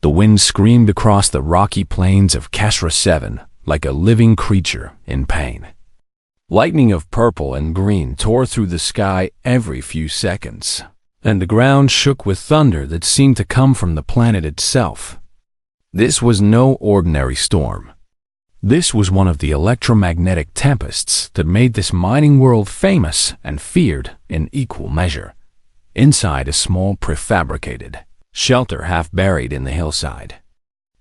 The wind screamed across the rocky plains of Kesra 7 like a living creature in pain. Lightning of purple and green tore through the sky every few seconds, and the ground shook with thunder that seemed to come from the planet itself. This was no ordinary storm. This was one of the electromagnetic tempests that made this mining world famous and feared in equal measure. Inside a small prefabricated shelter half buried in the hillside,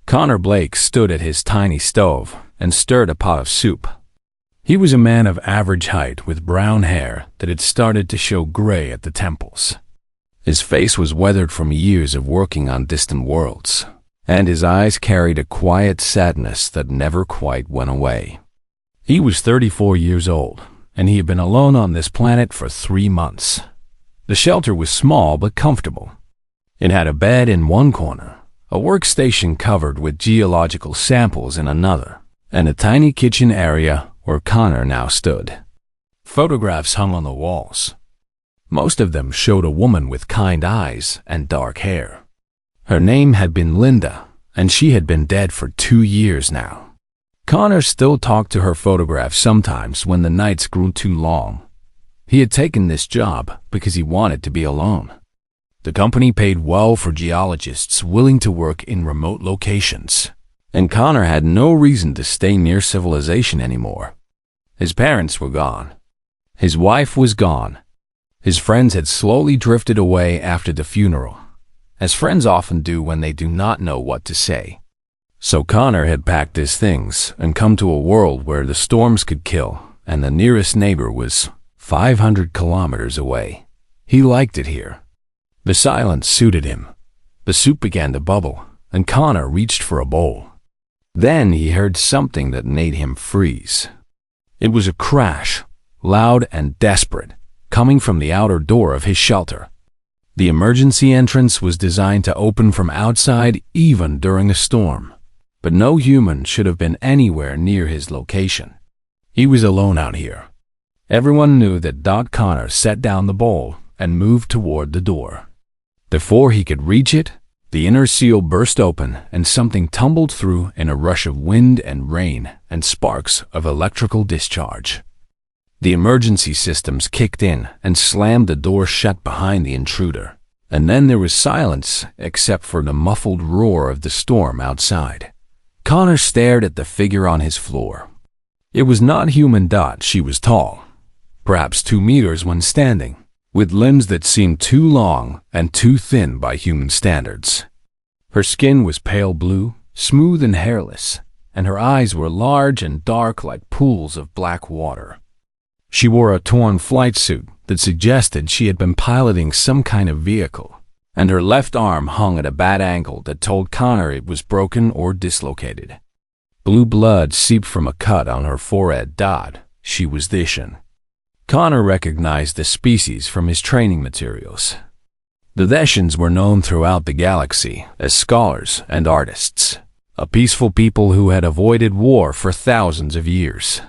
Connor Blake stood at his tiny stove and stirred a pot of soup. He was a man of average height with brown hair that had started to show gray at the temples. His face was weathered from years of working on distant worlds, and his eyes carried a quiet sadness that never quite went away. He was 34 years old, and he had been alone on this planet for 3 months. The shelter was small but comfortable. It had a bed in one corner, a workstation covered with geological samples in another, and a tiny kitchen area where Connor now stood. Photographs hung on the walls. Most of them showed a woman with kind eyes and dark hair. Her name had been Linda, and she had been dead for 2 years now. Connor still talked to her photographs sometimes when the nights grew too long. He had taken this job because he wanted to be alone. The company paid well for geologists willing to work in remote locations, and Connor had no reason to stay near civilization anymore. His parents were gone. His wife was gone. His friends had slowly drifted away after the funeral, as friends often do when they do not know what to say. So Connor had packed his things and come to a world where the storms could kill, and the nearest neighbor was 500 kilometers away. He liked it here. The silence suited him. The soup began to bubble, and Connor reached for a bowl. Then he heard something that made him freeze. It was a crash, loud and desperate, coming from the outer door of his shelter. The emergency entrance was designed to open from outside even during a storm, but no human should have been anywhere near his location. He was alone out here. Everyone knew that. Connor set down the bowl and moved toward the door. Before he could reach it, the inner seal burst open and something tumbled through in a rush of wind and rain and sparks of electrical discharge. The emergency systems kicked in and slammed the door shut behind the intruder, and then there was silence except for the muffled roar of the storm outside. Connor stared at the figure on his floor. It was not human. She was tall, perhaps 2 meters when standing, with limbs that seemed too long and too thin by human standards. Her skin was pale blue, smooth and hairless, and her eyes were large and dark like pools of black water. She wore a torn flight suit that suggested she had been piloting some kind of vehicle, and her left arm hung at a bad angle that told Connor it was broken or dislocated. Blue blood seeped from a cut on her forehead. She was Dishan. Connor recognized the species from his training materials. The Deshans were known throughout the galaxy as scholars and artists, a peaceful people who had avoided war for thousands of years.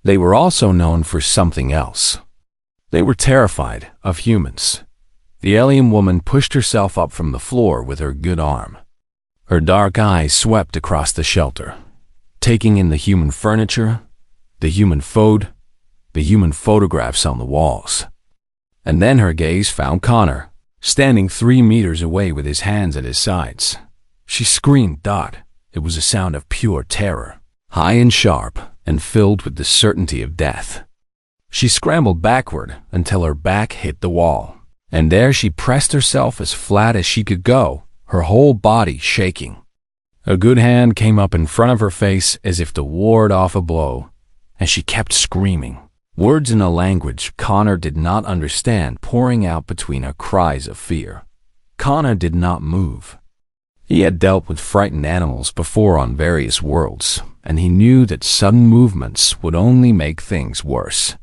They were also known for something else. They were terrified of humans. The alien woman pushed herself up from the floor with her good arm. Her dark eyes swept across the shelter, taking in the human furniture, the human food, the human photographs on the walls. And then her gaze found Connor, standing 3 meters away with his hands at his sides. She screamed. It was a sound of pure terror, high and sharp, and filled with the certainty of death. She scrambled backward until her back hit the wall, and there she pressed herself as flat as she could go, her whole body shaking. A good hand came up in front of her face as if to ward off a blow, and she kept screaming, words in a language Connor did not understand pouring out between her cries of fear. Connor did not move. He had dealt with frightened animals before on various worlds, and he knew that sudden movements would only make things worse.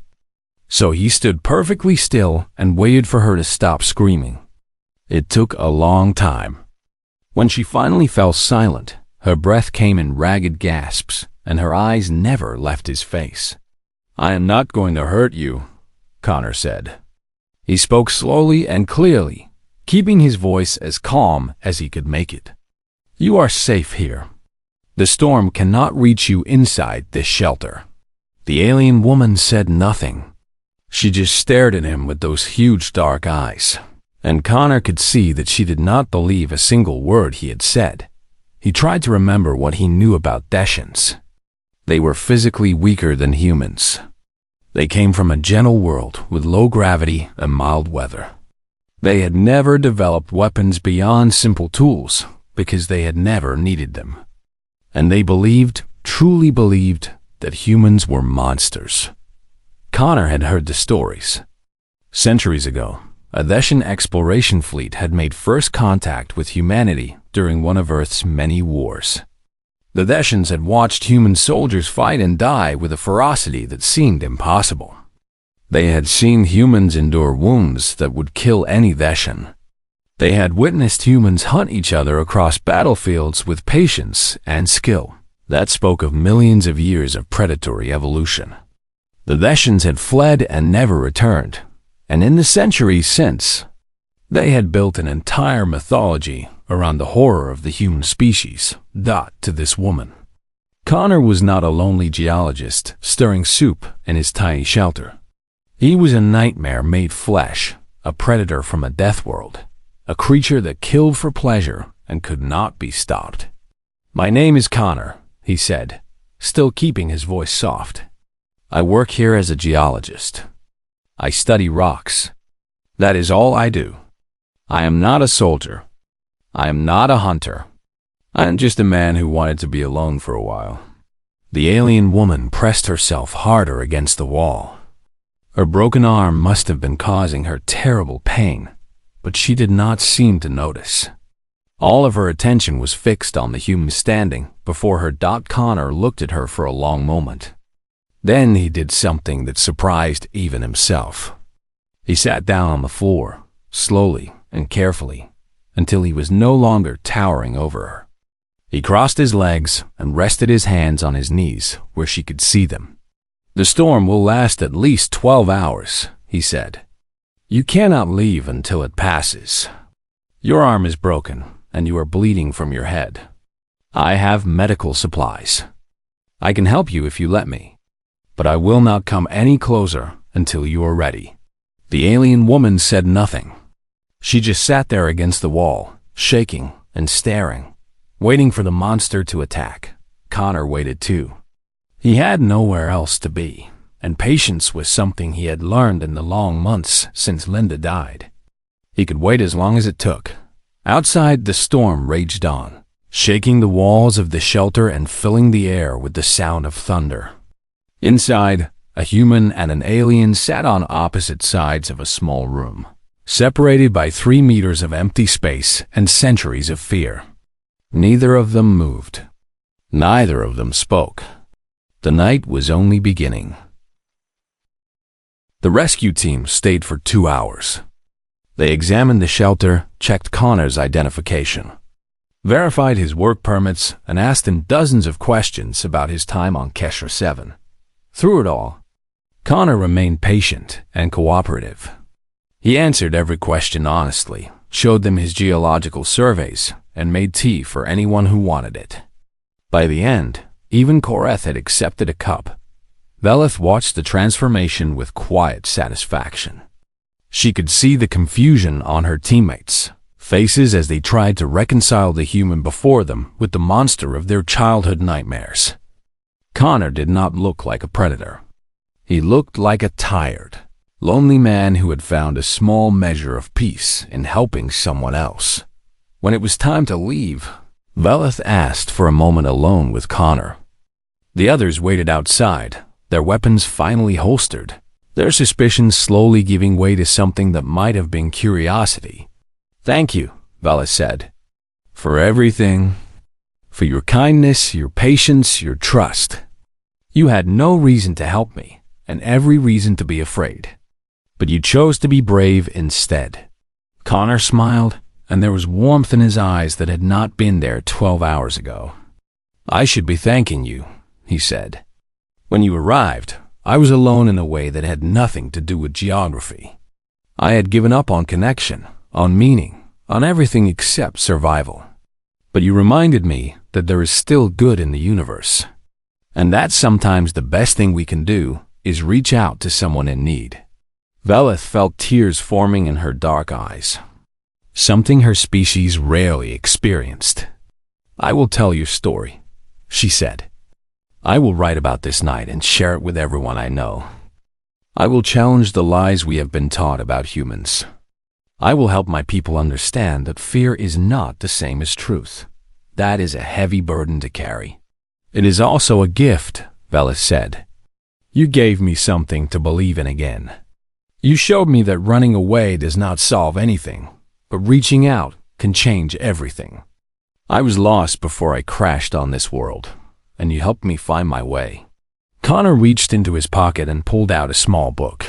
So he stood perfectly still and waited for her to stop screaming. It took a long time. When she finally fell silent, her breath came in ragged gasps, and her eyes never left his face. "I am not going to hurt you," Connor said. He spoke slowly and clearly, keeping his voice as calm as he could make it. You are safe here. The storm cannot reach you inside this shelter." The alien woman said nothing. She just stared at him with those huge dark eyes, and Connor could see that she did not believe a single word he had said. He tried to remember what he knew about Deshans. They were physically weaker than humans. They came from a gentle world with low gravity and mild weather. They had never developed weapons beyond simple tools because they had never needed them. And they believed, truly believed, that humans were monsters. Connor had heard the stories. Centuries ago, a Deshan exploration fleet had made first contact with humanity during one of Earth's many wars. The Deshans had watched human soldiers fight and die with a ferocity that seemed impossible. They had seen humans endure wounds that would kill any Deshan. They had witnessed humans hunt each other across battlefields with patience and skill. That spoke of millions of years of predatory evolution. The Deshans had fled and never returned, and in the centuries since, they had built an entire mythology around the horror of the human species, to this woman. Connor was not a lonely geologist stirring soup in his tiny shelter. He was a nightmare made flesh, a predator from a death world, a creature that killed for pleasure and could not be stopped. "My name is Connor," he said, still keeping his voice soft. "I work here as a geologist. I study rocks. That is all I do. I am not a soldier. I am not a hunter. I am just a man who wanted to be alone for a while." The alien woman pressed herself harder against the wall. Her broken arm must have been causing her terrible pain, but she did not seem to notice. All of her attention was fixed on the human standing before her. Connor looked at her for a long moment. Then he did something that surprised even himself. He sat down on the floor, slowly and carefully, until he was no longer towering over her. He crossed his legs and rested his hands on his knees where she could see them. "The storm will last at least 12 hours, he said. "You cannot leave until it passes. Your arm is broken, and you are bleeding from your head. I have medical supplies. I can help you if you let me, but I will not come any closer until you are ready." The alien woman said nothing. She just sat there against the wall, shaking and staring, waiting for the monster to attack. Connor waited too. He had nowhere else to be, and patience was something he had learned in the long months since Linda died. He could wait as long as it took. Outside, the storm raged on, shaking the walls of the shelter and filling the air with the sound of thunder. Inside, a human and an alien sat on opposite sides of a small room, separated by 3 meters of empty space and centuries of fear. Neither of them moved. Neither of them spoke. The night was only beginning. The rescue team stayed for 2 hours. They examined the shelter, checked Connor's identification, verified his work permits, and asked him dozens of questions about his time on Kesher 7. Through it all, Connor remained patient and cooperative. He answered every question honestly, showed them his geological surveys, and made tea for anyone who wanted it. By the end, even Koreth had accepted a cup. Veleth watched the transformation with quiet satisfaction. She could see the confusion on her teammates' faces as they tried to reconcile the human before them with the monster of their childhood nightmares. Connor did not look like a predator. He looked like a tired, lonely man who had found a small measure of peace in helping someone else. When it was time to leave, Veleth asked for a moment alone with Connor. The others waited outside, their weapons finally holstered, their suspicions slowly giving way to something that might have been curiosity. "Thank you," Veleth said, "for everything, for your kindness, your patience, your trust. You had no reason to help me, and every reason to be afraid. But you chose to be brave instead." Connor smiled, and there was warmth in his eyes that had not been there 12 hours ago. "I should be thanking you," he said. "When you arrived, I was alone in a way that had nothing to do with geography. I had given up on connection, on meaning, on everything except survival. But you reminded me that there is still good in the universe. And that sometimes the best thing we can do is reach out to someone in need. Velith felt tears forming in her dark eyes, something her species rarely experienced. I will tell your story, she said. I will write about this night and share it with everyone I know. I will challenge the lies we have been taught about humans. I will help my people understand that fear is not the same as truth. That is a heavy burden to carry. It is also a gift, Velith said. You gave me something to believe in again. You showed me that running away does not solve anything, but reaching out can change everything. I was lost before I crashed on this world, and you helped me find my way. Connor reached into his pocket and pulled out a small book.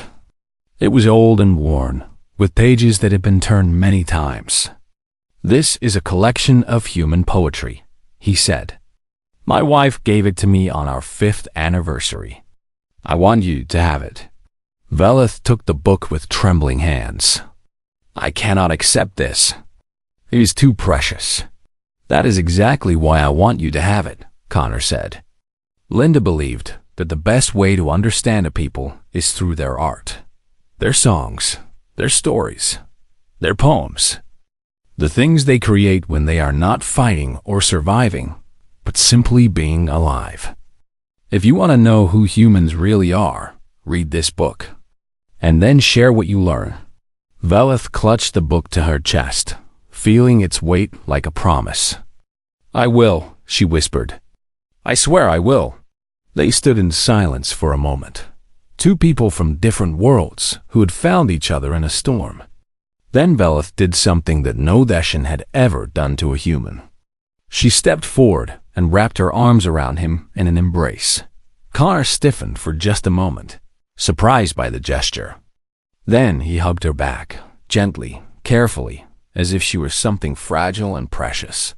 It was old and worn, with pages that had been turned many times. This is a collection of human poetry, he said. My wife gave it to me on our 5th anniversary. I want you to have it. Velith took the book with trembling hands. I cannot accept this. It is too precious. That is exactly why I want you to have it, Connor said. Linda believed that the best way to understand a people is through their art, their songs, their stories, their poems, the things they create when they are not fighting or surviving, but simply being alive. If you want to know who humans really are, read this book, and then share what you learn. Velith clutched the book to her chest, feeling its weight like a promise. I will, she whispered. I swear I will. They stood in silence for a moment, two people from different worlds who had found each other in a storm. Then Velith did something that no Deshan had ever done to a human. She stepped forward and wrapped her arms around him in an embrace. Connor stiffened for just a moment, surprised by the gesture. Then he hugged her back, gently, carefully, as if she were something fragile and precious.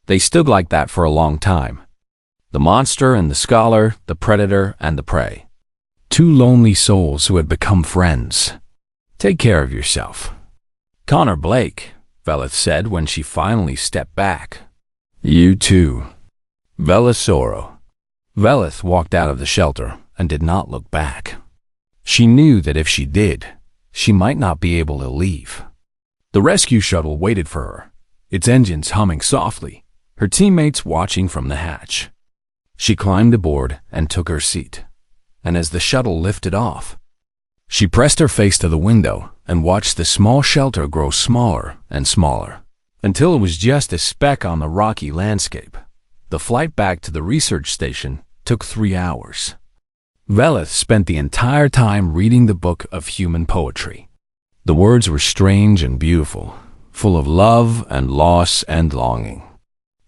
They stood like that for a long time. The monster and the scholar, the predator and the prey. Two lonely souls who had become friends. Take care of yourself. Connor Blake, Velith said when she finally stepped back. You too. Velisoro. Velith walked out of the shelter and did not look back. She knew that if she did, she might not be able to leave. The rescue shuttle waited for her, its engines humming softly, her teammates watching from the hatch. She climbed aboard and took her seat, and as the shuttle lifted off, she pressed her face to the window and watched the small shelter grow smaller and smaller, until it was just a speck on the rocky landscape. The flight back to the research station took 3 hours. Velith spent the entire time reading the book of human poetry. The words were strange and beautiful, full of love and loss and longing.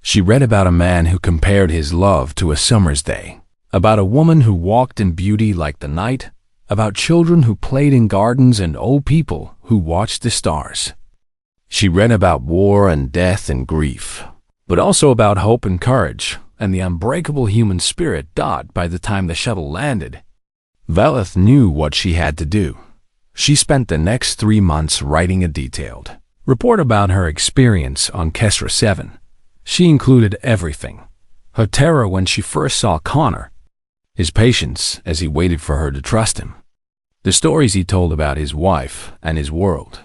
She read about a man who compared his love to a summer's day, about a woman who walked in beauty like the night, about children who played in gardens and old people who watched the stars. She read about war and death and grief, but also about hope and courage and the unbreakable human spirit by the time the shuttle landed. Velith knew what she had to do. She spent the next 3 months writing a detailed report about her experience on Kesra 7. She included everything. Her terror when she first saw Connor, his patience as he waited for her to trust him, the stories he told about his wife and his world,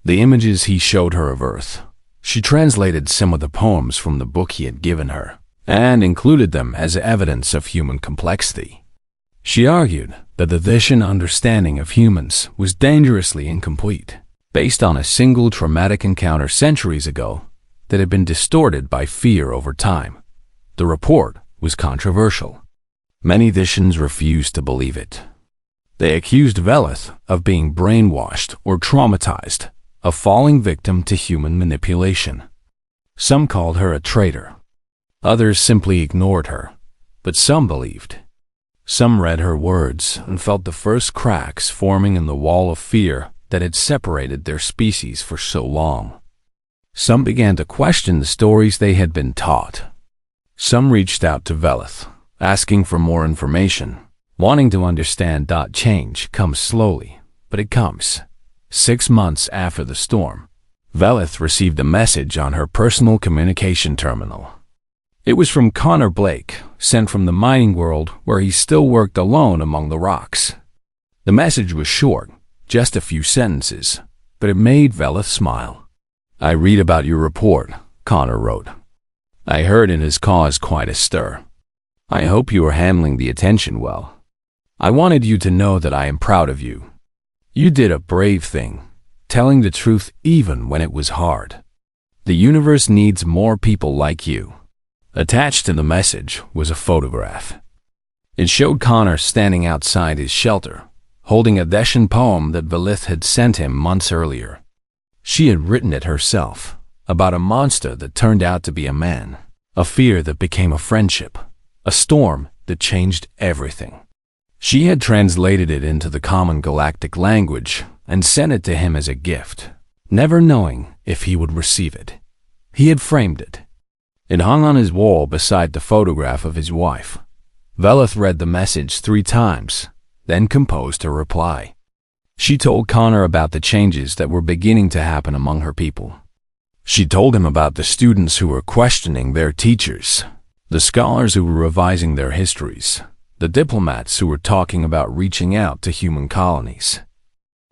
the images he showed her of Earth. She translated some of the poems from the book he had given her and included them as evidence of human complexity. She argued that the Deshan understanding of humans was dangerously incomplete, based on a single traumatic encounter centuries ago that had been distorted by fear over time. The report was controversial. Many Deshans refused to believe it. They accused Velith of being brainwashed or traumatized, of falling victim to human manipulation. Some called her a traitor. Others simply ignored her, but some believed. Some read her words and felt the first cracks forming in the wall of fear that had separated their species for so long. Some began to question the stories they had been taught. Some reached out to Velith, asking for more information, wanting to understand. Change comes slowly, but it comes. 6 months after the storm, Velith received a message on her personal communication terminal. It was from Connor Blake, sent from the mining world where he still worked alone among the rocks. The message was short, just a few sentences, but it made Velith smile. "I read about your report," Connor wrote. "I heard it has caused quite a stir. I hope you are handling the attention well. I wanted you to know that I am proud of you. You did a brave thing, telling the truth even when it was hard. The universe needs more people like you." Attached to the message was a photograph. It showed Connor standing outside his shelter, holding a Deshan poem that Velith had sent him months earlier. She had written it herself, about a monster that turned out to be a man, a fear that became a friendship, a storm that changed everything. She had translated it into the common galactic language and sent it to him as a gift, never knowing if he would receive it. He had framed it. It hung on his wall beside the photograph of his wife. Velith read the message 3 times, then composed a reply. She told Connor about the changes that were beginning to happen among her people. She told him about the students who were questioning their teachers, the scholars who were revising their histories, the diplomats who were talking about reaching out to human colonies.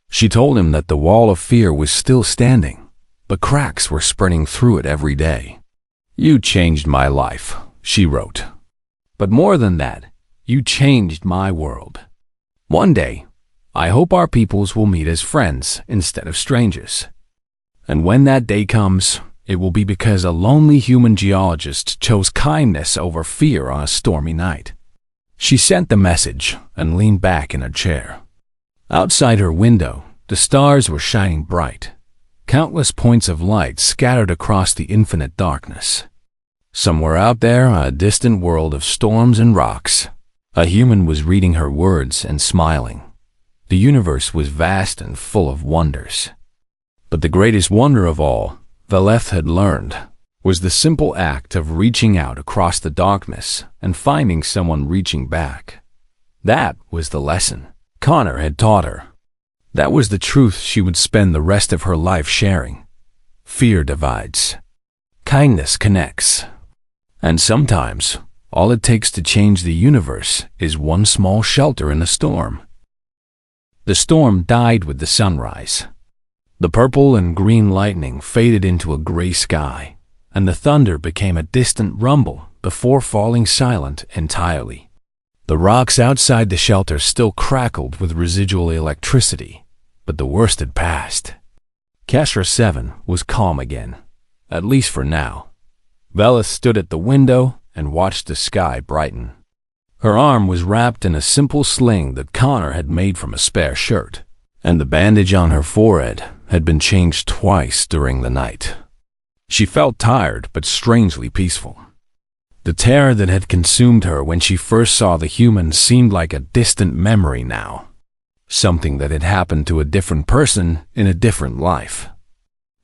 She told him that the wall of fear was still standing, but cracks were spreading through it every day. "You changed my life," she wrote. "But more than that, you changed my world. One day, I hope our peoples will meet as friends instead of strangers. And when that day comes, it will be because a lonely human geologist chose kindness over fear on a stormy night." She sent the message and leaned back in her chair. Outside her window, the stars were shining bright, countless points of light scattered across the infinite darkness. Somewhere out there, a distant world of storms and rocks, a human was reading her words and smiling. The universe was vast and full of wonders. But the greatest wonder of all, Velith had learned, was the simple act of reaching out across the darkness and finding someone reaching back. That was the lesson Connor had taught her. That was the truth she would spend the rest of her life sharing. Fear divides. Kindness connects. And sometimes, all it takes to change the universe is one small shelter in a storm. The storm died with the sunrise. The purple and green lightning faded into a gray sky, and the thunder became a distant rumble before falling silent entirely. The rocks outside the shelter still crackled with residual electricity, but the worst had passed. Keshra 7 was calm again, at least for now. Velith stood at the window and watched the sky brighten. Her arm was wrapped in a simple sling that Connor had made from a spare shirt, and the bandage on her forehead had been changed twice during the night. She felt tired but strangely peaceful. The terror that had consumed her when she first saw the humans seemed like a distant memory now, something that had happened to a different person in a different life.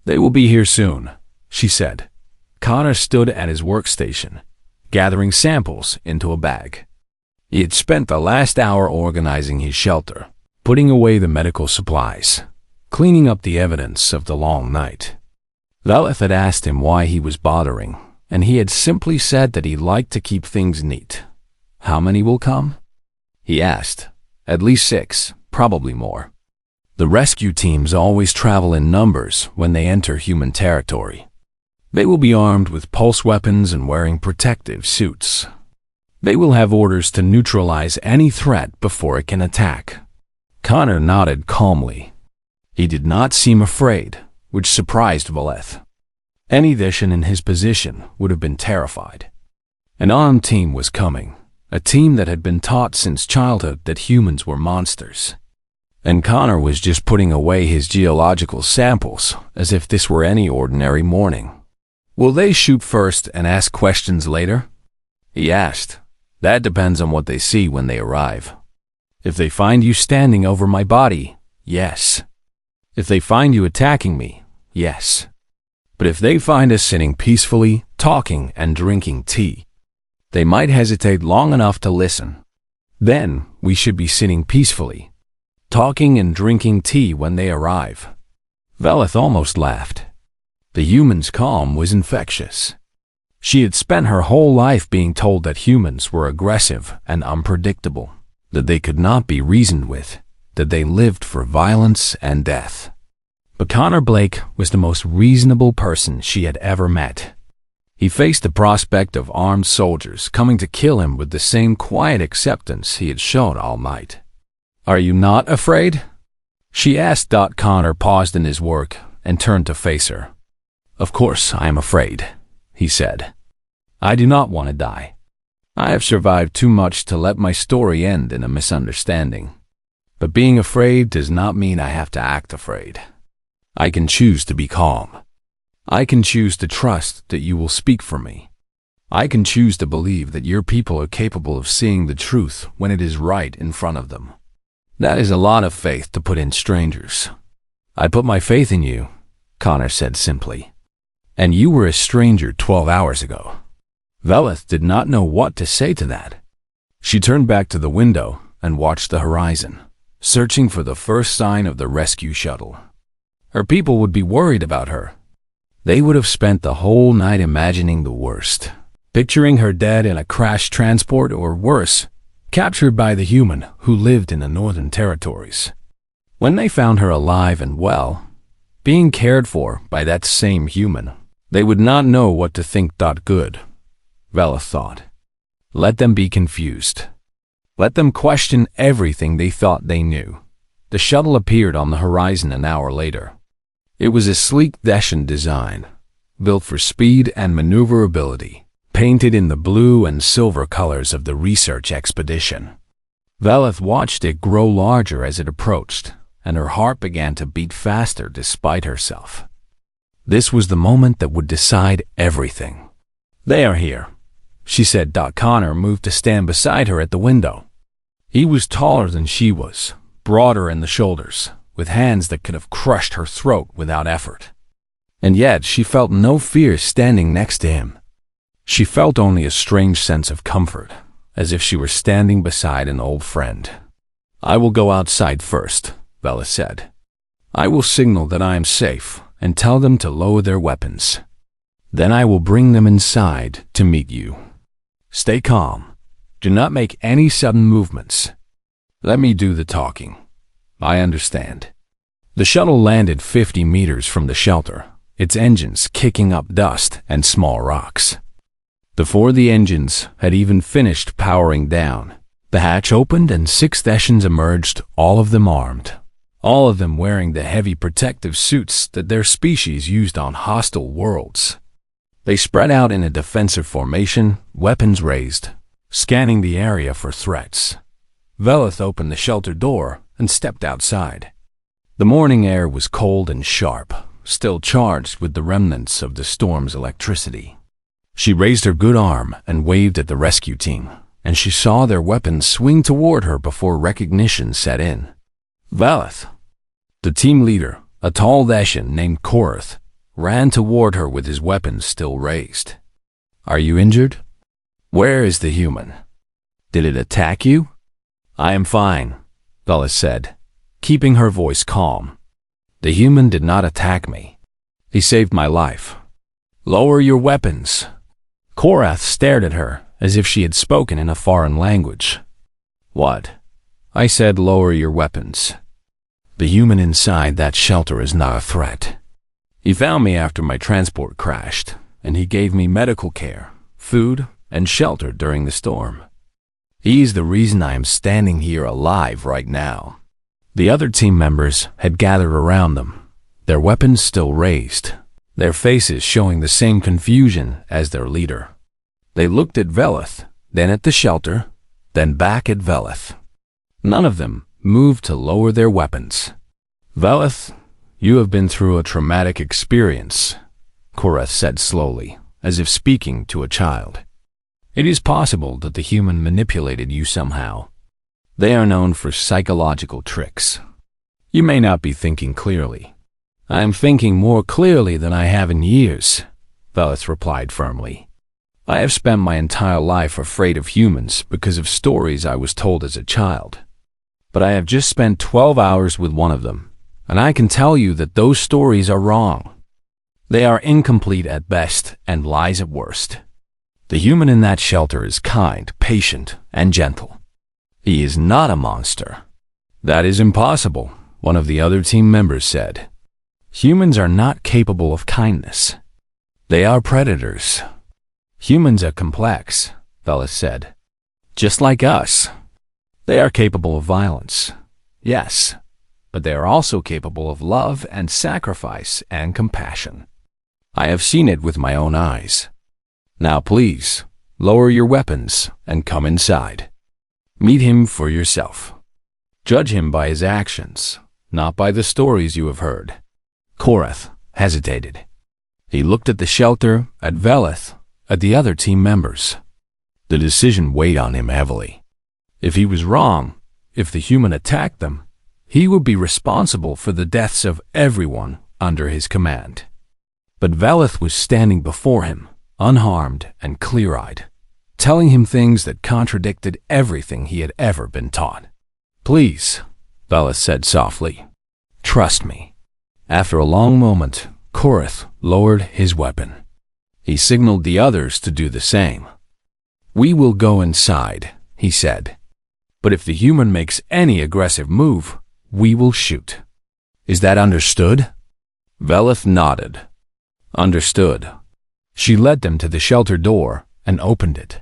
"They will be here soon," she said. Connor stood at his workstation, gathering samples into a bag. He had spent the last hour organizing his shelter, putting away the medical supplies, cleaning up the evidence of the long night. Velith had asked him why he was bothering, and he had simply said that he liked to keep things neat. "How many will come?" he asked. "At least 6, probably more. The rescue teams always travel in numbers when they enter human territory. They will be armed with pulse weapons and wearing protective suits. They will have orders to neutralize any threat before it can attack." Connor nodded calmly. He did not seem afraid, which surprised Velith. Any Deshan in his position would have been terrified. An armed team was coming, a team that had been taught since childhood that humans were monsters. And Connor was just putting away his geological samples as if this were any ordinary morning. "Will they shoot first and ask questions later?" he asked. "That depends on what they see when they arrive. If they find you standing over my body, yes. If they find you attacking me, yes. But if they find us sitting peacefully, talking and drinking tea, they might hesitate long enough to listen. Then we should be sitting peacefully, talking and drinking tea when they arrive." Velith almost laughed. The human's calm was infectious. She had spent her whole life being told that humans were aggressive and unpredictable, that they could not be reasoned with, that they lived for violence and death. But Connor Blake was the most reasonable person she had ever met. He faced the prospect of armed soldiers coming to kill him with the same quiet acceptance he had shown all night. "Are you not afraid?" she asked. Connor paused in his work and turned to face her. "Of course I am afraid," he said. "I do not want to die. I have survived too much to let my story end in a misunderstanding. But being afraid does not mean I have to act afraid. I can choose to be calm. I can choose to trust that you will speak for me. I can choose to believe that your people are capable of seeing the truth when it is right in front of them. That is a lot of faith to put in strangers." "I put my faith in you," Connor said simply. "And you were a stranger 12 hours ago." Veleth did not know what to say to that. She turned back to the window and watched the horizon, searching for the first sign of the rescue shuttle. Her people would be worried about her. They would have spent the whole night imagining the worst, picturing her dead in a crashed transport or worse, captured by the human who lived in the Northern Territories. When they found her alive and well, being cared for by that same human, they would not know what to think. Good, Veleth thought. Let them be confused. Let them question everything they thought they knew. The shuttle appeared on the horizon an hour later. It was a sleek Dacian design, built for speed and maneuverability, painted in the blue and silver colors of the research expedition. Veleth watched it grow larger as it approached, and her heart began to beat faster despite herself. This was the moment that would decide everything. "They are here," she said. Connor moved to stand beside her at the window. He was taller than she was, broader in the shoulders, with hands that could have crushed her throat without effort. And yet she felt no fear standing next to him. She felt only a strange sense of comfort, as if she were standing beside an old friend. "I will go outside first," Veleth said. "I will signal that I am safe and tell them to lower their weapons. Then I will bring them inside to meet you. Stay calm. Do not make any sudden movements. Let me do the talking. I understand." The shuttle landed 50 meters from the shelter, its engines kicking up dust and small rocks. Before the engines had even finished powering down, the hatch opened and 6 Dacians emerged, all of them armed, all of them wearing the heavy protective suits that their species used on hostile worlds. They spread out in a defensive formation, weapons raised, scanning the area for threats. Veleth opened the shelter door and stepped outside. The morning air was cold and sharp, still charged with the remnants of the storm's electricity. She raised her good arm and waved at the rescue team, and she saw their weapons swing toward her before recognition set in. "Veleth!" The team leader, a tall Dacian named Korath, ran toward her with his weapons still raised. "Are you injured? Where is the human? Did it attack you?" "I am fine," Veleth said, keeping her voice calm. "The human did not attack me. He saved my life." "Lower your weapons." Korath stared at her as if she had spoken in a foreign language. "What?" "I said lower your weapons. The human inside that shelter is not a threat. He found me after my transport crashed, and he gave me medical care, food, and shelter during the storm. He is the reason I am standing here alive right now." The other team members had gathered around them, their weapons still raised, their faces showing the same confusion as their leader. They looked at Veleth, then at the shelter, then back at Veleth. None of them moved to lower their weapons. "Veleth, you have been through a traumatic experience," Korath said slowly, as if speaking to a child. "It is possible that the human manipulated you somehow. They are known for psychological tricks. You may not be thinking clearly." "I am thinking more clearly than I have in years," Veleth replied firmly. "I have spent my entire life afraid of humans because of stories I was told as a child. But I have just spent 12 hours with one of them, and I can tell you that those stories are wrong. They are incomplete at best and lies at worst. The human in that shelter is kind, patient, and gentle. He is not a monster. That is impossible, one of the other team members said. Humans are not capable of kindness. They are predators. Humans are complex, Velas said. Just like us. They are capable of violence, yes, but they are also capable of love and sacrifice and compassion. I have seen it with my own eyes. Now please, lower your weapons and come inside. Meet him for yourself. Judge him by his actions, not by the stories you have heard. Korath hesitated. He looked at the shelter, at Veleth, at the other team members. The decision weighed on him heavily. If he was wrong, if the human attacked them, he would be responsible for the deaths of everyone under his command. But Veleth was standing before him, unharmed and clear-eyed, telling him things that contradicted everything he had ever been taught. Please, Veleth said softly, trust me. After a long moment, Korath lowered his weapon. He signaled the others to do the same. We will go inside, he said. But if the human makes any aggressive move, we will shoot. Is that understood? Veleth nodded. Understood. She led them to the shelter door and opened it.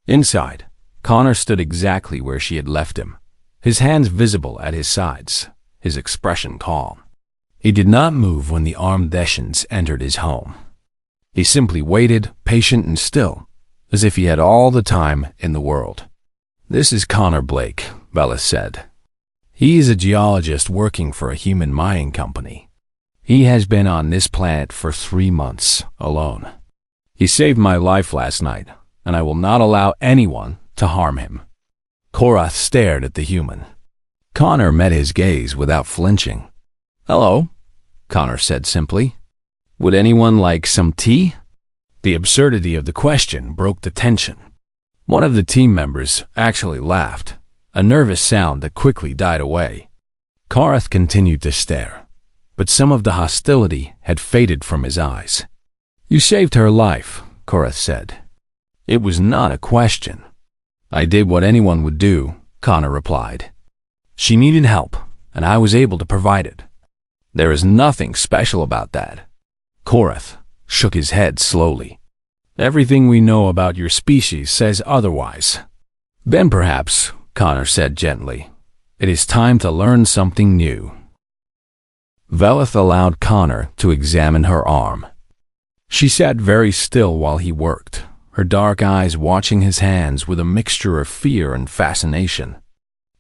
Inside, Connor stood exactly where she had left him, his hands visible at his sides, his expression calm. He did not move when the armed Deshans entered his home. He simply waited, patient and still, as if he had all the time in the world. This is Connor Blake, Velas said. He is a geologist working for a human mining company. He has been on this planet for 3 months, alone. He saved my life last night, and I will not allow anyone to harm him. Korath stared at the human. Connor met his gaze without flinching. Hello, Connor said simply. Would anyone like some tea? The absurdity of the question broke the tension. One of the team members actually laughed, a nervous sound that quickly died away. Korath continued to stare, but some of the hostility had faded from his eyes. You saved her life, Korath said. It was not a question. I did what anyone would do, Connor replied. She needed help, and I was able to provide it. There is nothing special about that. Korath shook his head slowly. Everything we know about your species says otherwise. Then perhaps, Connor said gently, it is time to learn something new. Veleth allowed Connor to examine her arm. She sat very still while he worked, her dark eyes watching his hands with a mixture of fear and fascination.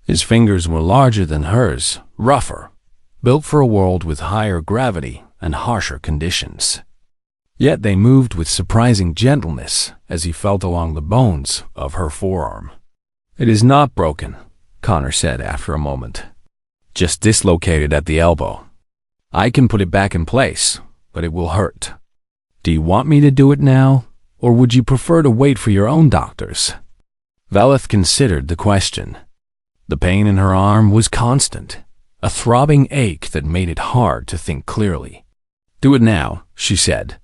His fingers were larger than hers, rougher, built for a world with higher gravity and harsher conditions. Yet they moved with surprising gentleness as he felt along the bones of her forearm. It is not broken, Connor said after a moment. Just dislocated at the elbow. I can put it back in place, but it will hurt. Do you want me to do it now, or would you prefer to wait for your own doctors? Veleth considered the question. The pain in her arm was constant, a throbbing ache that made it hard to think clearly. Do it now, she said.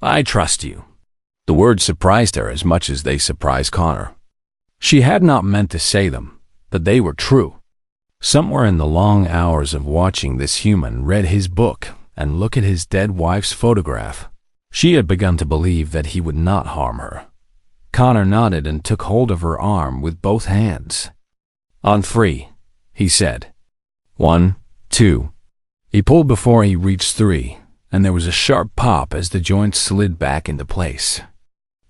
I trust you. The words surprised her as much as they surprised Connor. She had not meant to say them, but they were true. Somewhere in the long hours of watching this human read his book and look at his dead wife's photograph, she had begun to believe that he would not harm her. Connor nodded and took hold of her arm with both hands. On 3, he said. 1, 2. He pulled before he reached 3, and there was a sharp pop as the joint slid back into place.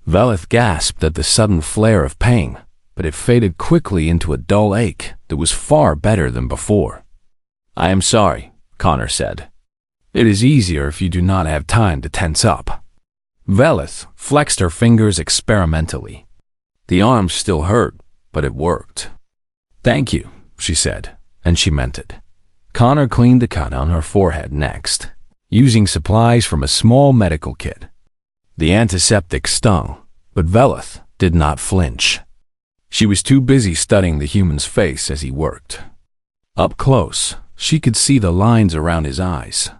Veleth gasped at the sudden flare of pain, but it faded quickly into a dull ache that was far better than before. I am sorry, Connor said. It is easier if you do not have time to tense up. Veleth flexed her fingers experimentally. The arm still hurt, but it worked. Thank you, she said, and she meant it. Connor cleaned the cut on her forehead next, using supplies from a small medical kit. The antiseptic stung, but Veleth did not flinch. She was too busy studying the human's face as he worked. Up close, she could see the lines around his eyes,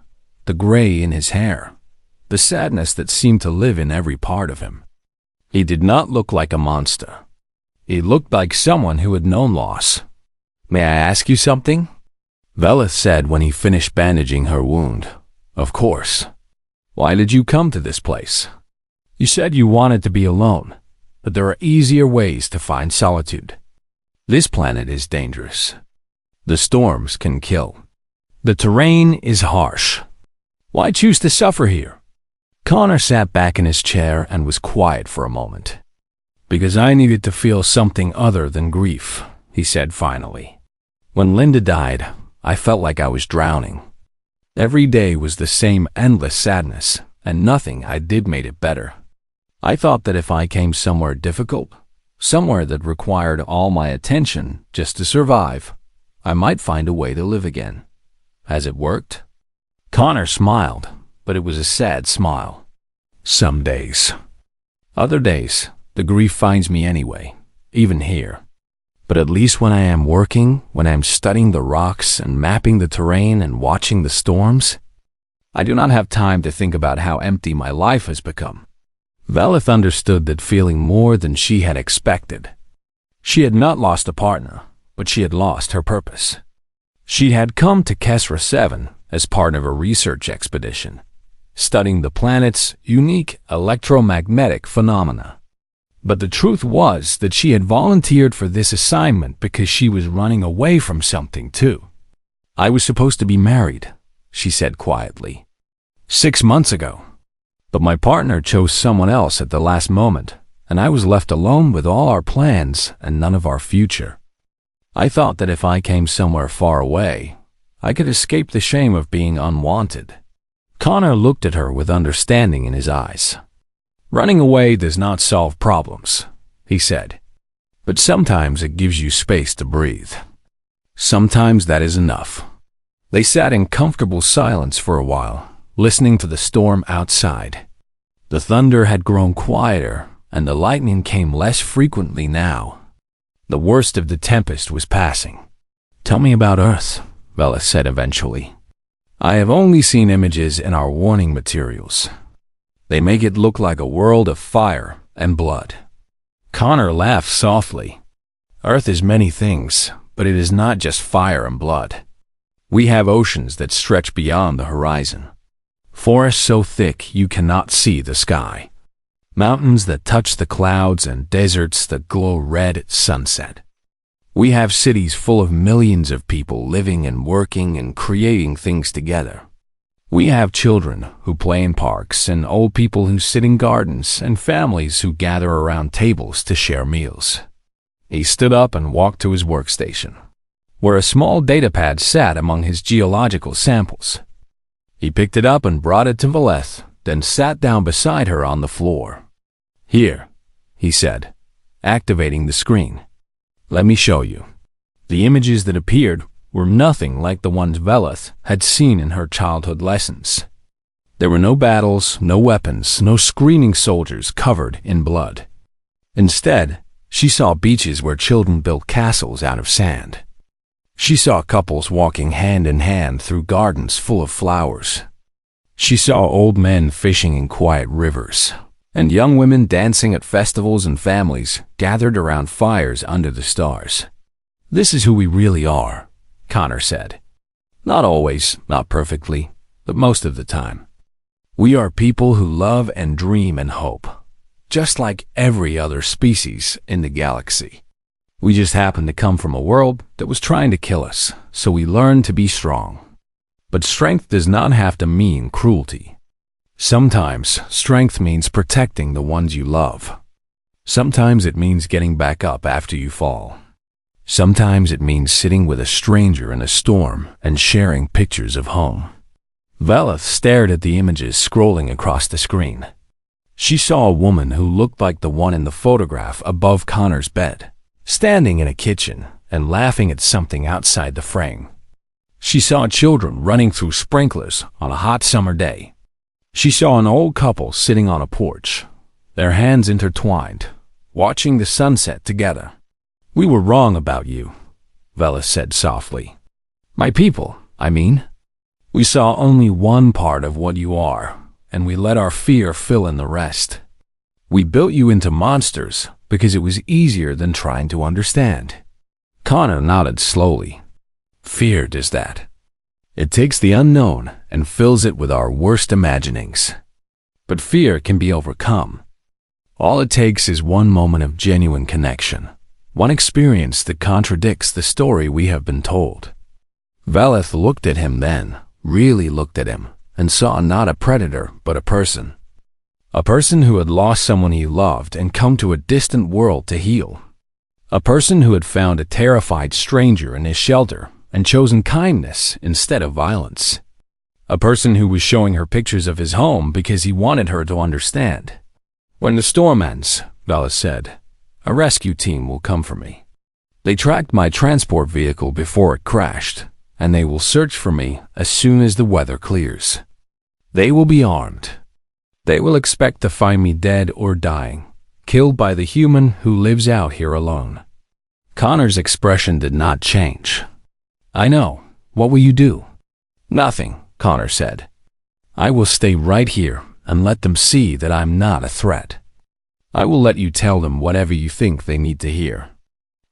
the gray in his hair, the sadness that seemed to live in every part of him. He did not look like a monster. He looked like someone who had known loss. "May I ask you something?" Velith said when he finished bandaging her wound. "Of course. Why did you come to this place? You said you wanted to be alone, but there are easier ways to find solitude. This planet is dangerous. The storms can kill. The terrain is harsh. Why choose to suffer here?" Connor sat back in his chair and was quiet for a moment. "Because I needed to feel something other than grief," he said finally. "When Linda died, I felt like I was drowning. Every day was the same endless sadness, and nothing I did made it better. I thought that if I came somewhere difficult, somewhere that required all my attention just to survive, I might find a way to live again. Has it worked?" Connor smiled, but it was a sad smile. "Some days. Other days, the grief finds me anyway, even here. But at least when I am working, when I am studying the rocks and mapping the terrain and watching the storms, I do not have time to think about how empty my life has become." Velith understood that feeling more than she had expected. She had not lost a partner, but she had lost her purpose. She had come to Kesra 7 as part of a research expedition, studying the planet's unique electromagnetic phenomena. But the truth was that she had volunteered for this assignment because she was running away from something too. "I was supposed to be married," she said quietly, 6 months ago. But my partner chose someone else at the last moment, and I was left alone with all our plans and none of our future. I thought that if I came somewhere far away, I could escape the shame of being unwanted. Connor looked at her with understanding in his eyes. "Running away does not solve problems," he said. "But sometimes it gives you space to breathe. Sometimes that is enough." They sat in comfortable silence for a while, listening to the storm outside. The thunder had grown quieter, and the lightning came less frequently now. The worst of the tempest was passing. "Tell me about Earth," Velith said eventually. "I have only seen images in our warning materials. They make it look like a world of fire and blood." Connor laughed softly. "Earth is many things, but it is not just fire and blood. We have oceans that stretch beyond the horizon. Forests so thick you cannot see the sky. Mountains that touch the clouds and deserts that glow red at sunset. We have cities full of millions of people living and working and creating things together. We have children who play in parks and old people who sit in gardens and families who gather around tables to share meals." He stood up and walked to his workstation, where a small datapad sat among his geological samples. He picked it up and brought it to Velith, then sat down beside her on the floor. "Here," he said, activating the screen. "Let me show you." The images that appeared were nothing like the ones Velith had seen in her childhood lessons. There were no battles, no weapons, no screaming soldiers covered in blood. Instead, she saw beaches where children built castles out of sand. She saw couples walking hand in hand through gardens full of flowers. She saw old men fishing in quiet rivers, and young women dancing at festivals and families gathered around fires under the stars. "This is who we really are," Connor said. "Not always, not perfectly, but most of the time. We are people who love and dream and hope, just like every other species in the galaxy. We just happen to come from a world that was trying to kill us, so we learned to be strong. But strength does not have to mean cruelty. Sometimes strength means protecting the ones you love. Sometimes it means getting back up after you fall. Sometimes it means sitting with a stranger in a storm and sharing pictures of home." Velith stared at the images scrolling across the screen. She saw a woman who looked like the one in the photograph above Connor's bed, standing in a kitchen and laughing at something outside the frame. She saw children running through sprinklers on a hot summer day. She saw an old couple sitting on a porch, their hands intertwined, watching the sunset together. "We were wrong about you," Velith said softly. "My people, I mean. We saw only one part of what you are, and we let our fear fill in the rest. We built you into monsters because it was easier than trying to understand." Connor nodded slowly. "Fear does that. It takes the unknown and fills it with our worst imaginings. But fear can be overcome. All it takes is one moment of genuine connection, one experience that contradicts the story we have been told." Veleth looked at him then, really looked at him, and saw not a predator but a person. A person who had lost someone he loved and come to a distant world to heal. A person who had found a terrified stranger in his shelter and chosen kindness instead of violence. A person who was showing her pictures of his home because he wanted her to understand. "When the storm ends," Veleth said, "a rescue team will come for me. They tracked my transport vehicle before it crashed, and they will search for me as soon as the weather clears. They will be armed. They will expect to find me dead or dying, killed by the human who lives out here alone." Connor's expression did not change. "I know. What will you do?" "Nothing," Connor said. "I will stay right here and let them see that I'm not a threat. I will let you tell them whatever you think they need to hear.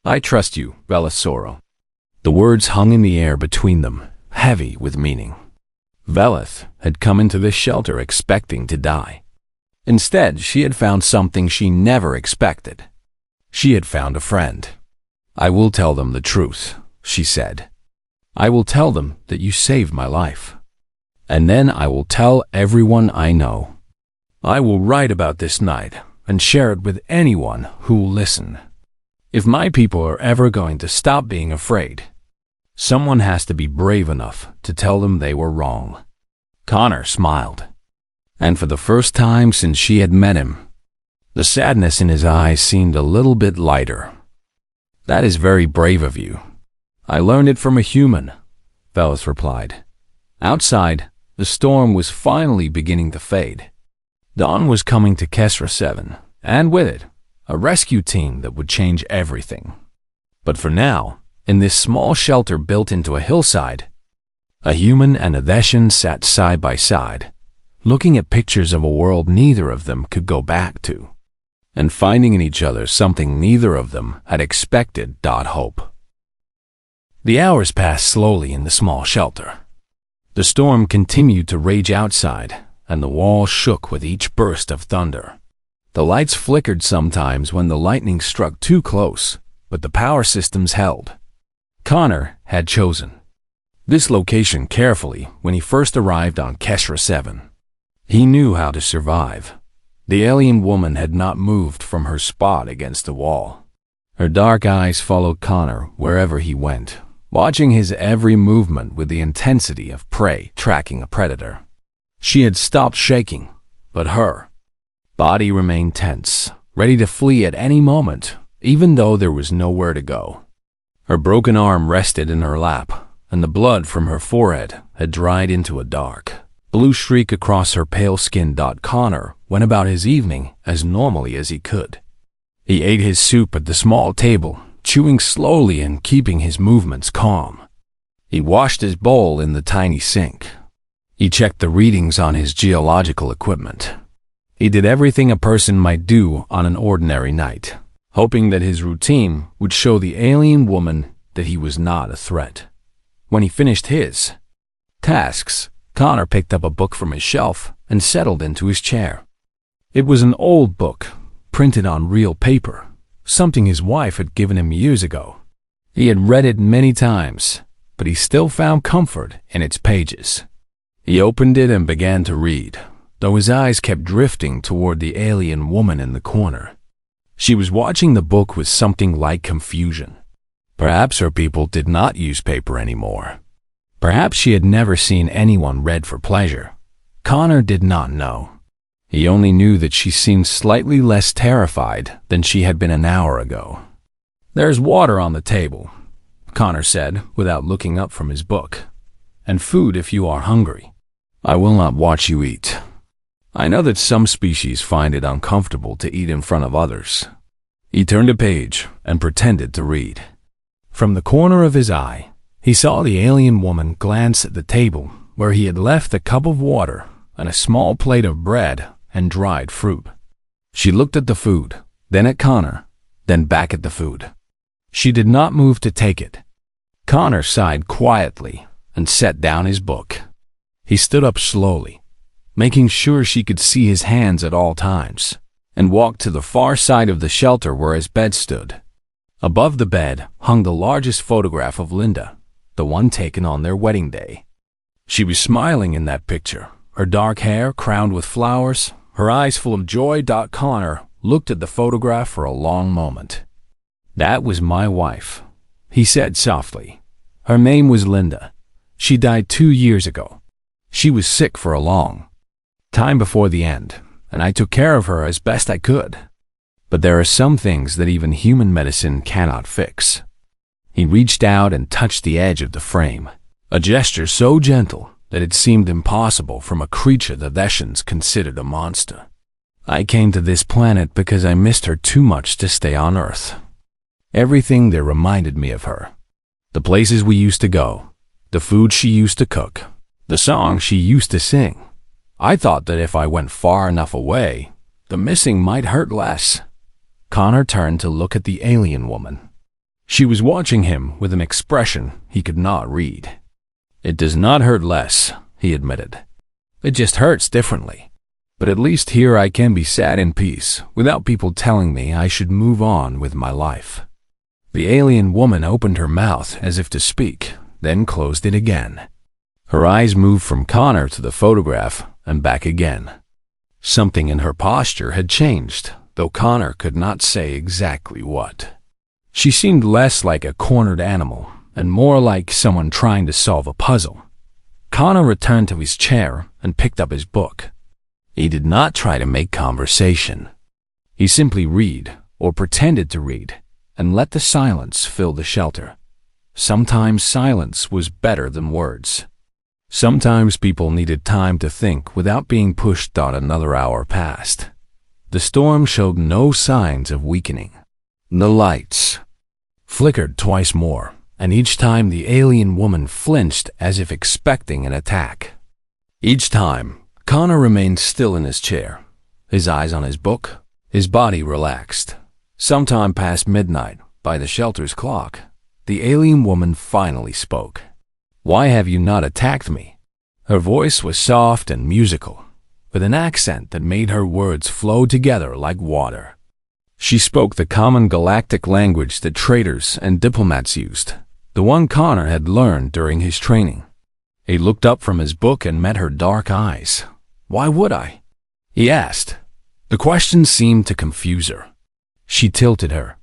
I trust you, Veleth." The words hung in the air between them, heavy with meaning. Veleth had come into this shelter expecting to die. Instead, she had found something she never expected. She had found a friend. "I will tell them the truth," she said. "I will tell them that you saved my life. And then I will tell everyone I know. I will write about this night and share it with anyone who will listen. If my people are ever going to stop being afraid, someone has to be brave enough to tell them they were wrong." Connor smiled. And for the first time since she had met him, the sadness in his eyes seemed a little bit lighter. "That is very brave of you. I learned it from a human," Veleth replied. Outside, the storm was finally beginning to fade. Dawn was coming to Kesra 7, and with it, a rescue team that would change everything. But for now, in this small shelter built into a hillside, a human and a Theshan sat side by side, looking at pictures of a world neither of them could go back to, and finding in each other something neither of them had expected. Hope. The hours passed slowly in the small shelter. The storm continued to rage outside, and the walls shook with each burst of thunder. The lights flickered sometimes when the lightning struck too close, but the power systems held. Connor had chosen this location carefully when he first arrived on Kesra 7. He knew how to survive. The alien woman had not moved from her spot against the wall. Her dark eyes followed Connor wherever he went, watching his every movement with the intensity of prey tracking a predator. She had stopped shaking, but her body remained tense, ready to flee at any moment, even though there was nowhere to go. Her broken arm rested in her lap, and the blood from her forehead had dried into a dark blue streak across her pale skin. Connor went about his evening as normally as he could. He ate his soup at the small table, chewing slowly and keeping his movements calm. He washed his bowl in the tiny sink. He checked the readings on his geological equipment. He did everything a person might do on an ordinary night, hoping that his routine would show the alien woman that he was not a threat. When he finished his tasks, Connor picked up a book from his shelf and settled into his chair. It was an old book, printed on real paper, something his wife had given him years ago. He had read it many times, but he still found comfort in its pages. He opened it and began to read, though his eyes kept drifting toward the alien woman in the corner. She was watching the book with something like confusion. Perhaps her people did not use paper anymore. Perhaps she had never seen anyone read for pleasure. Connor did not know. He only knew that she seemed slightly less terrified than she had been an hour ago. "There's water on the table," Connor said without looking up from his book, "and food if you are hungry. I will not watch you eat. I know that some species find it uncomfortable to eat in front of others." He turned a page and pretended to read. From the corner of his eye, he saw the alien woman glance at the table where he had left a cup of water, and a small plate of bread and dried fruit. She looked at the food, then at Connor, then back at the food. She did not move to take it. Connor sighed quietly and set down his book. He stood up slowly, making sure she could see his hands at all times, and walked to the far side of the shelter where his bed stood. Above the bed hung the largest photograph of Linda, the one taken on their wedding day. She was smiling in that picture, her dark hair crowned with flowers, her eyes full of joy. Connor looked at the photograph for a long moment. "That was my wife," he said softly. "Her name was Linda. She died 2 years ago. She was sick for a long time before the end, and I took care of her as best I could. But there are some things that even human medicine cannot fix." He reached out and touched the edge of the frame, a gesture so gentle that it seemed impossible from a creature the Thessians considered a monster. "I came to this planet because I missed her too much to stay on Earth. Everything there reminded me of her. The places we used to go, the food she used to cook, the songs she used to sing. I thought that if I went far enough away, the missing might hurt less." Connor turned to look at the alien woman. She was watching him with an expression he could not read. "It does not hurt less," he admitted. "It just hurts differently. But at least here I can be sad in peace without people telling me I should move on with my life." The alien woman opened her mouth as if to speak, then closed it again. Her eyes moved from Connor to the photograph and back again. Something in her posture had changed, though Connor could not say exactly what. She seemed less like a cornered animal and more like someone trying to solve a puzzle. Connor returned to his chair and picked up his book. He did not try to make conversation. He simply read, or pretended to read, and let the silence fill the shelter. Sometimes silence was better than words. Sometimes people needed time to think without being pushed on another hour past. The storm showed no signs of weakening. The lights flickered twice more, and each time the alien woman flinched as if expecting an attack. Each time, Connor remained still in his chair, his eyes on his book, his body relaxed. Sometime past midnight, by the shelter's clock, the alien woman finally spoke. "Why have you not attacked me?" Her voice was soft and musical, with an accent that made her words flow together like water. She spoke the common galactic language that traders and diplomats used, the one Connor had learned during his training. He looked up from his book and met her dark eyes. "Why would I?" he asked. The question seemed to confuse her. She tilted her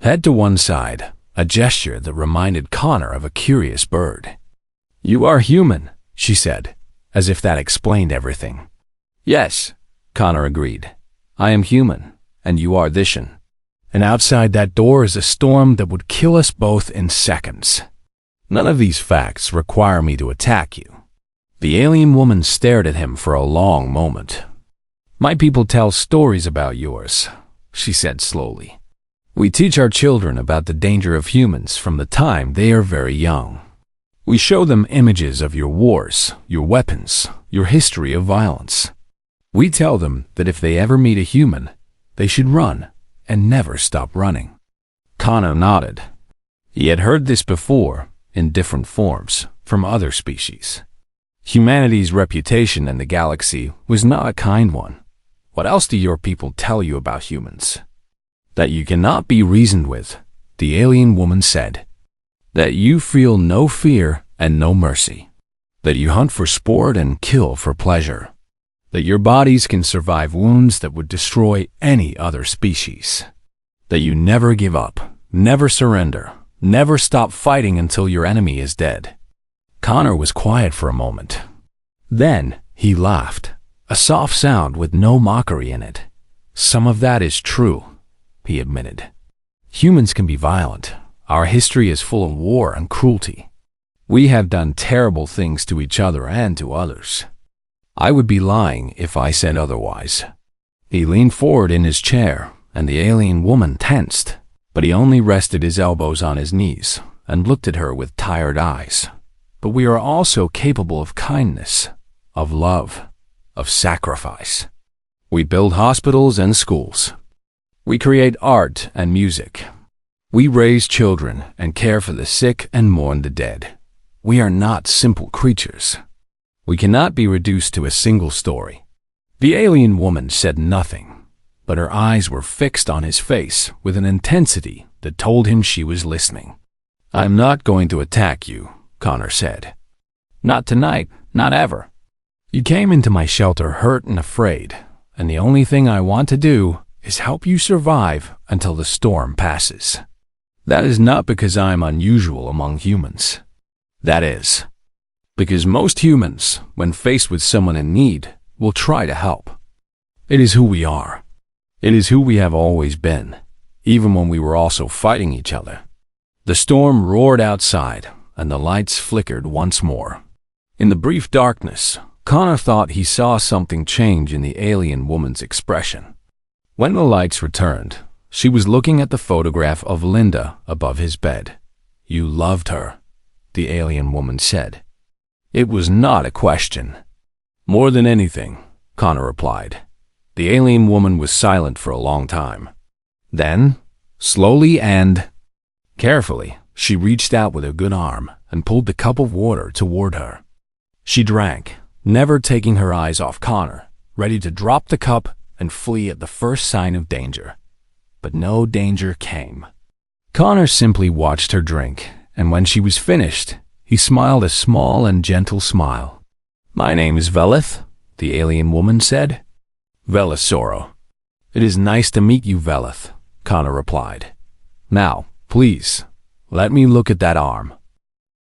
head to one side, a gesture that reminded Connor of a curious bird. "You are human," she said, as if that explained everything. "Yes," Connor agreed. "I am human, and you are Thessian. And outside that door is a storm that would kill us both in seconds. None of these facts require me to attack you." The alien woman stared at him for a long moment. "My people tell stories about yours," she said slowly. "We teach our children about the danger of humans from the time they are very young. We show them images of your wars, your weapons, your history of violence. We tell them that if they ever meet a human, they should run and never stop running." Connor nodded. He had heard this before, in different forms, from other species. Humanity's reputation in the galaxy was not a kind one. "What else do your people tell you about humans?" "That you cannot be reasoned with," the alien woman said. "That you feel no fear and no mercy. That you hunt for sport and kill for pleasure. That your bodies can survive wounds that would destroy any other species. That you never give up, never surrender, never stop fighting until your enemy is dead." Connor was quiet for a moment. Then he laughed, a soft sound with no mockery in it. "Some of that is true," he admitted. "Humans can be violent. Our history is full of war and cruelty. We have done terrible things to each other and to others. I would be lying if I said otherwise." He leaned forward in his chair, and the alien woman tensed, but he only rested his elbows on his knees and looked at her with tired eyes. "But we are also capable of kindness, of love, of sacrifice. We build hospitals and schools. We create art and music. We raise children and care for the sick and mourn the dead. We are not simple creatures. We cannot be reduced to a single story. The alien woman said nothing, but her eyes were fixed on his face with an intensity that told him she was listening. "I'm not going to attack you," Connor said. "Not tonight, not ever. You came into my shelter hurt and afraid, and the only thing I want to do is help you survive until the storm passes. That is not because I am unusual among humans. That is because most humans, when faced with someone in need, will try to help. It is who we are. It is who we have always been, even when we were also fighting each other." The storm roared outside, and the lights flickered once more. In the brief darkness, Connor thought he saw something change in the alien woman's expression. When the lights returned, she was looking at the photograph of Linda above his bed. "You loved her," the alien woman said. It was not a question. "More than anything," Connor replied. The alien woman was silent for a long time. Then, slowly and carefully, she reached out with her good arm and pulled the cup of water toward her. She drank, never taking her eyes off Connor, ready to drop the cup and flee at the first sign of danger. But no danger came. Connor simply watched her drink, and when she was finished, he smiled a small and gentle smile. "My name is Velith," the alien woman said. "Velith Soro." "It is nice to meet you, Velith," Connor replied. "Now, please, let me look at that arm."